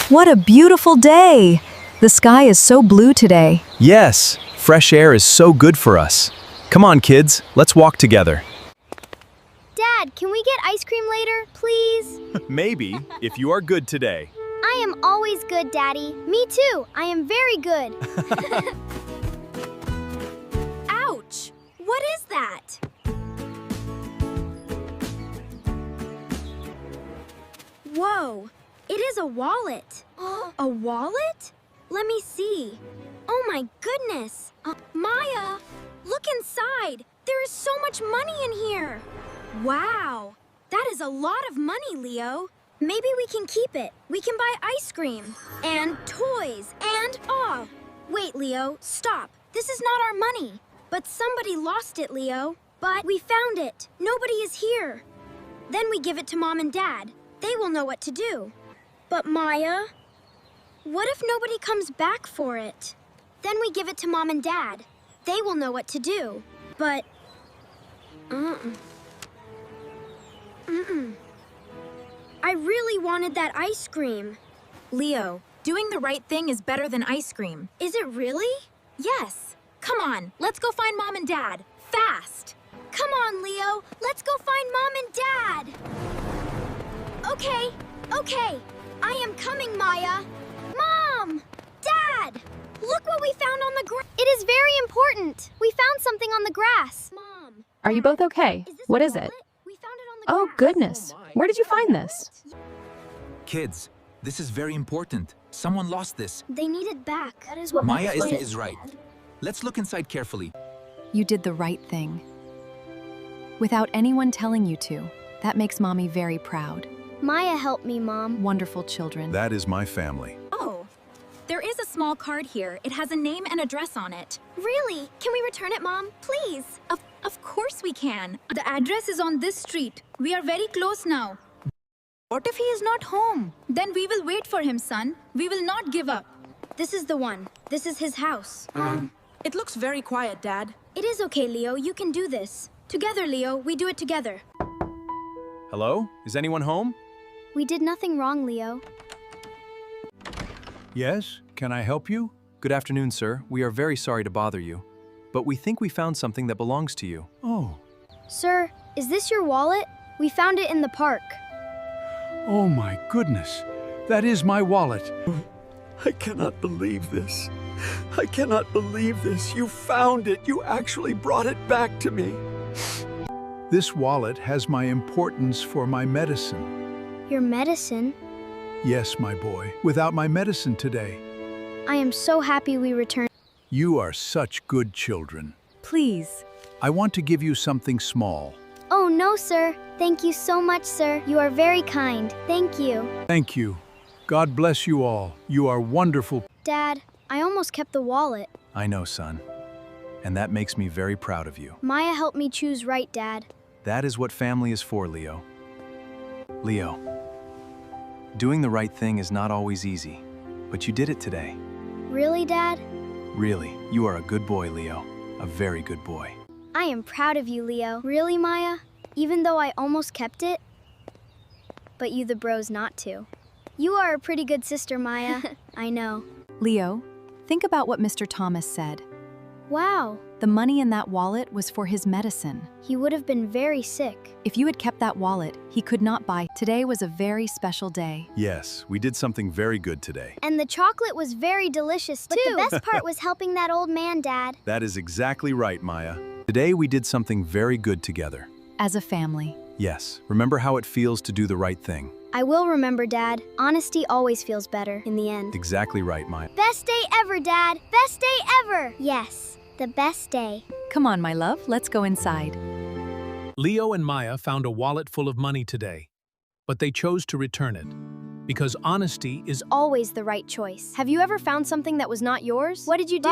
What a beautiful day! The sky is so blue today. Yes, fresh air is so good for us. Come on, kids, let's walk together. Dad, can we get ice cream later, please? Maybe, if you are good today. I am always good, Daddy. Me too. I am very good. Ouch! What is that? Whoa! It is a wallet. A wallet? Let me see. Oh my goodness! Maya, look inside. There is so much money in here. Wow! That is a lot of money, Leo. Maybe we can keep it. We can buy ice cream and toys and wait, Leo, stop. This is not our money. But somebody lost it, Leo. But we found it. Nobody is here. Then we give it to Mom and Dad. They will know what to do. But Maya, what if nobody comes back for it? Then we give it to Mom and Dad. They will know what to do. But I really wanted that ice cream. Leo, doing the right thing is better than ice cream. Is it really? Yes. Come on, let's go find Mom and Dad. Fast! Come on, Leo. Let's go find Mom and Dad. Okay. I am coming, Maya. Mom! Dad! Look what we found on the grass. It is very important. We found something on the grass. Mom. Are you both okay? Is this What a is it? wallet? We found it on the Oh, grass. goodness. Where did you find this? Kids, this is very important. Someone lost this. They need it back. That is what Maya is right. Let's look inside carefully. You did the right thing. Without anyone telling you to, that makes Mommy very proud. Maya helped me, Mom. Wonderful children. That is my family. Oh, there is a small card here. It has a name and address on it. Really? Can we return it, Mom? Please. Of course we can. The address is on this street. We are very close now. What if he is not home? Then we will wait for him, son. We will not give up. This is the one. This is his house. It looks very quiet, Dad. It is okay, Leo. You can do this. Together, Leo. We do it together. Hello? Is anyone home? We did nothing wrong, Leo. Yes, can I help you? Good afternoon, sir. We are very sorry to bother you, but we think we found something that belongs to you. Oh, Sir, is this your wallet? We found it in the park. oh my goodness. That is my wallet. I cannot believe this. I cannot believe this. You found it. You actually brought it back to me. This wallet has my importance for my medicine. Your medicine? Yes, my boy. Without my medicine today, I am so happy we returned. you are such good children. Please. I want to give you something small. Oh, no, sir. Thank you so much, sir. You are very kind. Thank you. Thank you. God bless you all. You are wonderful. Dad, I almost kept the wallet. I know, son. And that makes me very proud of you. Maya helped me choose right, Dad. That is what family is for, Leo. Leo, doing the right thing is not always easy, but you did it today. Really, Dad? Really, you are a good boy, Leo. A very good boy. I am proud of you, Leo. Really, Maya? Even though I almost kept it? But you the bros not to. You are a pretty good sister, Maya. I know. Leo, think about what Mr. Thomas said. Wow, The money in that wallet was for his medicine. he would have been very sick. If you had kept that wallet, he could not buy. Today was a very special day. Yes, we did something very good today. And the chocolate was very delicious, too. But the best part was helping that old man, Dad. That is exactly right, Maya. Today we did something very good together. As a family. Yes, remember how it feels to do the right thing. I will remember, Dad. Honesty always feels better in the end. Exactly right, Maya. Best day ever, Dad. Best day ever. Yes, the best day. Come on, my love, let's go inside. Leo and Maya found a wallet full of money today, but they chose to return it because honesty is Always the right choice. Have you ever found something that was not yours? What did you do?